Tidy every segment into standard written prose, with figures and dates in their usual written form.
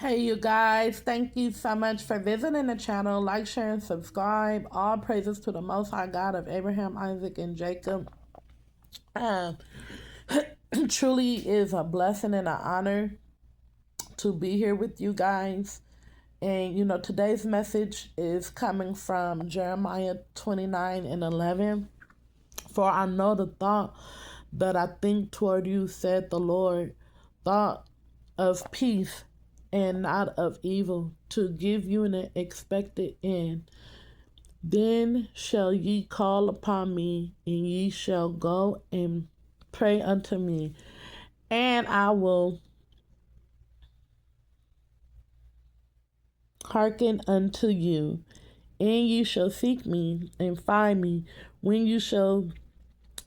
Hey, you guys, thank you so much for visiting the channel. Like, share, and subscribe. All praises to the Most High God of Abraham, Isaac, and Jacob. Um, Truly is a blessing and an honor to be here with you guys. And today's message is coming from Jeremiah 29 and 11. For I know the thought that I think toward you, said the Lord, thought of peace and not of evil, to give you an expected end. Then shall ye call upon me, and ye shall go and pray unto me, and I will hearken unto you. And ye shall seek me and find me when you shall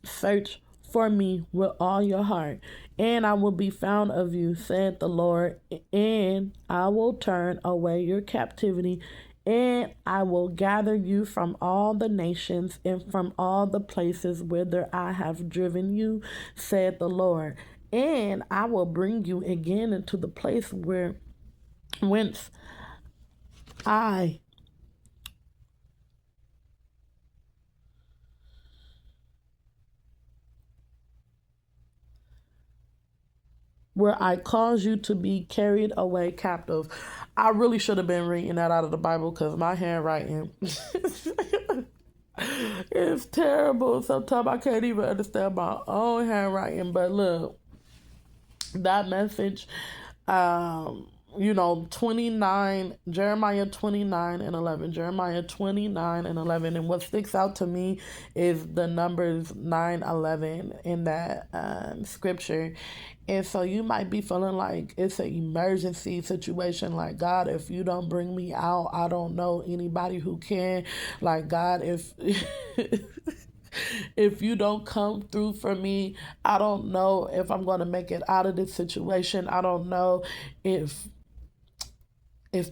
search for me with all your heart, and I will be found of you, said the Lord, and I will turn away your captivity, and I will gather you from all the nations and from all the places whither I have driven you, said the Lord, and I will bring you again into the place whence I where I caused you to be carried away captive. I really should have been reading that out of the Bible because my handwriting is terrible. Sometimes I can't even understand my own handwriting. But look, that message, um, 29, Jeremiah 29 and 11, Jeremiah 29 and 11. And what sticks out to me is the numbers 9:11 in that scripture. And so you might be feeling like it's an emergency situation. Like, God, if you don't bring me out, I don't know anybody who can. Like, God, if if you don't come through for me, I don't know if I'm going to make it out of this situation. I don't know if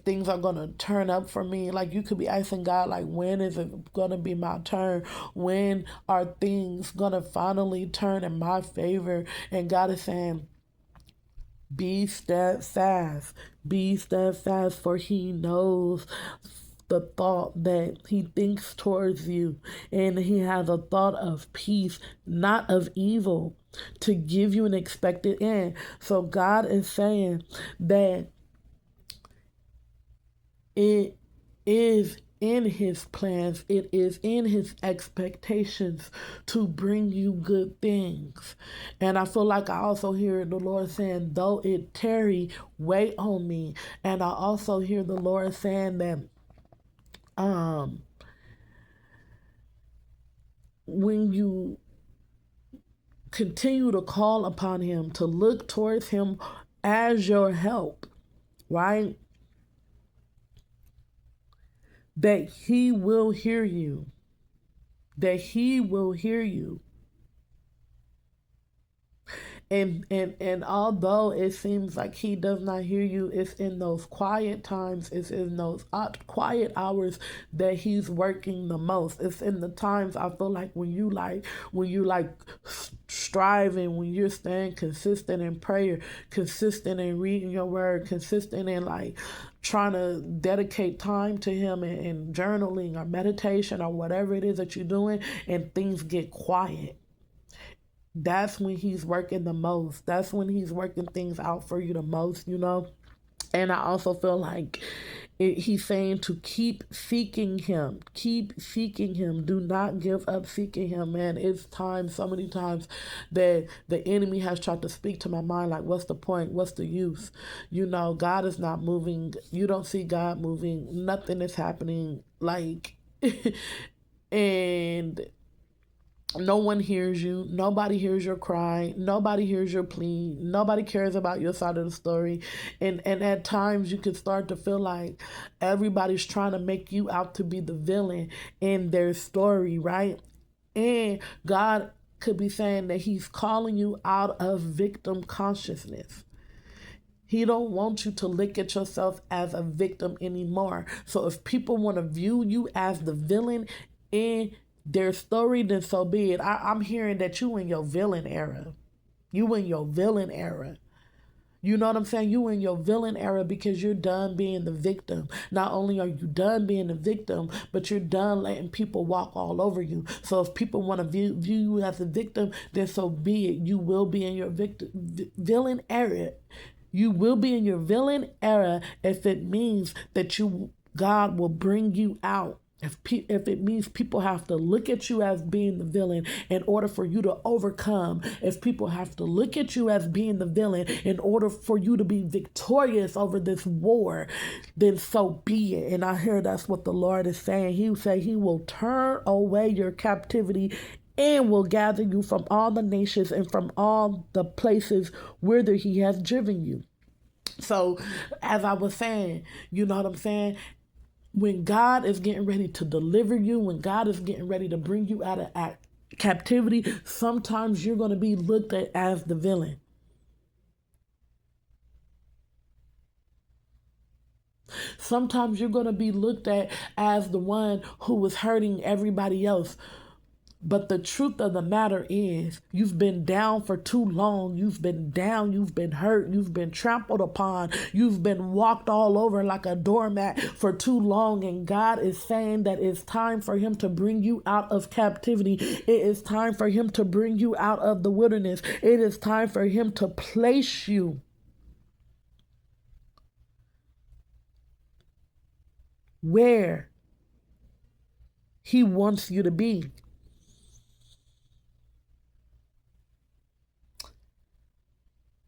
things are going to turn up for me. Like, you could be asking God, like, when is it going to be my turn? When are things going to finally turn in my favor? And God is saying, be steadfast, for he knows the thought that he thinks towards you, and he has a thought of peace, not of evil, to give you an expected end. So God is saying that it is in his plans, it is in his expectations to bring you good things. And I feel like I also hear the Lord saying, though it tarry, wait on me. And I also hear the Lord saying that um when you continue to call upon him, to look towards him as your help, right? That he will hear you. That he will hear you. And although it seems like he does not hear you, it's in those quiet times, it's in those quiet hours that he's working the most. It's in the times I feel like when you like striving, when you're staying consistent in prayer, consistent in reading your word, consistent in like trying to dedicate time to him and journaling or meditation or whatever it is that you're doing, and things get quiet. That's when he's working the most. That's when he's working things out for you the most. And I also feel like he's saying to keep seeking him. Keep seeking him. Do not give up seeking him, man. It's time, so many times, that the enemy has tried to speak to my mind like, what's the point? What's the use? God is not moving. You don't see God moving. Nothing is happening. Like, and no one hears you. Nobody hears your cry. Nobody hears your plea. Nobody cares about your side of the story. And at times you can start to feel like everybody's trying to make you out to be the villain in their story, right? And God could be saying that he's calling you out of victim consciousness. He don't want you to look at yourself as a victim anymore. So if people want to view you as the villain in their story, then so be it. I'm hearing that you in your villain era. You in your villain era. You know what I'm saying? You in your villain era because you're done being the victim. Not only are you done being the victim, but you're done letting people walk all over you. So if people want to view you as a victim, then so be it. You will be in your villain era. You will be in your villain era if it means that God will bring you out. If it means people have to look at you as being the villain in order for you to overcome, if people have to look at you as being the villain in order for you to be victorious over this war, then so be it. And I hear that's what the Lord is saying. He will say he will turn away your captivity and will gather you from all the nations and from all the places whither he has driven you. So, as I was saying, you know what I'm saying? When God is getting ready to deliver you, when God is getting ready to bring you out of captivity, sometimes you're going to be looked at as the villain. Sometimes you're going to be looked at as the one who was hurting everybody else. But the truth of the matter is, you've been down for too long. You've been down. You've been hurt. You've been trampled upon. You've been walked all over like a doormat for too long. And God is saying that it's time for him to bring you out of captivity. It is time for him to bring you out of the wilderness. It is time for him to place you where he wants you to be.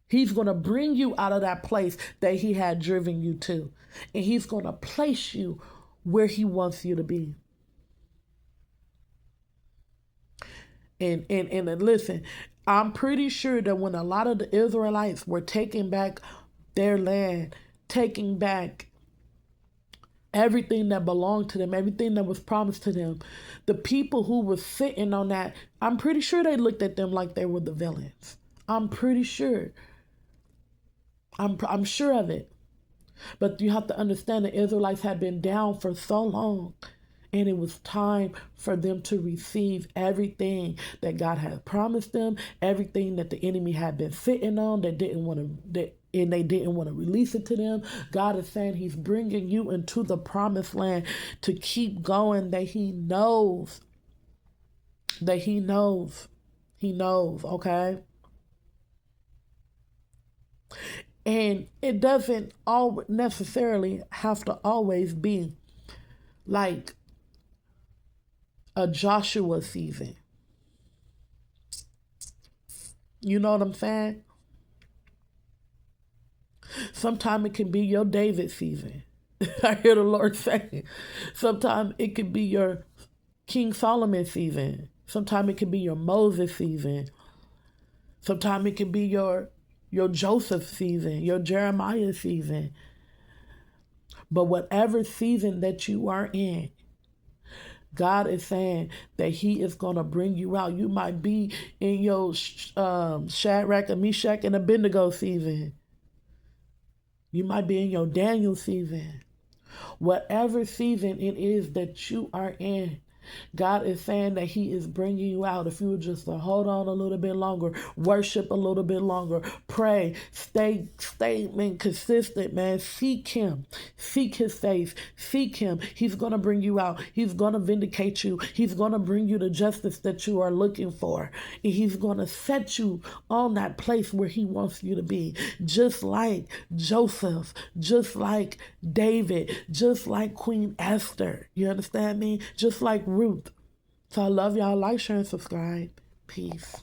He's going to bring you out of that place that he had driven you to. And he's going to place you where he wants you to be. And listen, I'm pretty sure that when a lot of the Israelites were taking back their land, taking back everything that belonged to them, everything that was promised to them, the people who were sitting on that, I'm pretty sure they looked at them like they were the villains. I'm pretty sure. I'm sure of it. But you have to understand the Israelites had been down for so long, and it was time for them to receive everything that God had promised them, everything that the enemy had been sitting on and they didn't want to release it to them. God is saying he's bringing you into the promised land to keep going, that he knows, okay? And it doesn't all necessarily have to always be like a Joshua season. You know what I'm saying? Sometimes it can be your David season. I hear the Lord saying. Sometimes it could be your King Solomon season. Sometimes it could be your Moses season. Sometimes it can be your Joseph season, your Jeremiah season. But whatever season that you are in, God is saying that he is going to bring you out. You might be in your Shadrach and Meshach and Abednego season. You might be in your Daniel season. Whatever season it is that you are in, God is saying that he is bringing you out. If you would just hold on a little bit longer, worship a little bit longer, pray, stay consistent, man. Seek him, seek his face, seek him. He's going to bring you out. He's going to vindicate you. He's going to bring you the justice that you are looking for. And he's going to set you on that place where he wants you to be. Just like Joseph, just like David, just like Queen Esther. You understand me? Just like Ruth. So I love y'all. Like, share, and subscribe. Peace.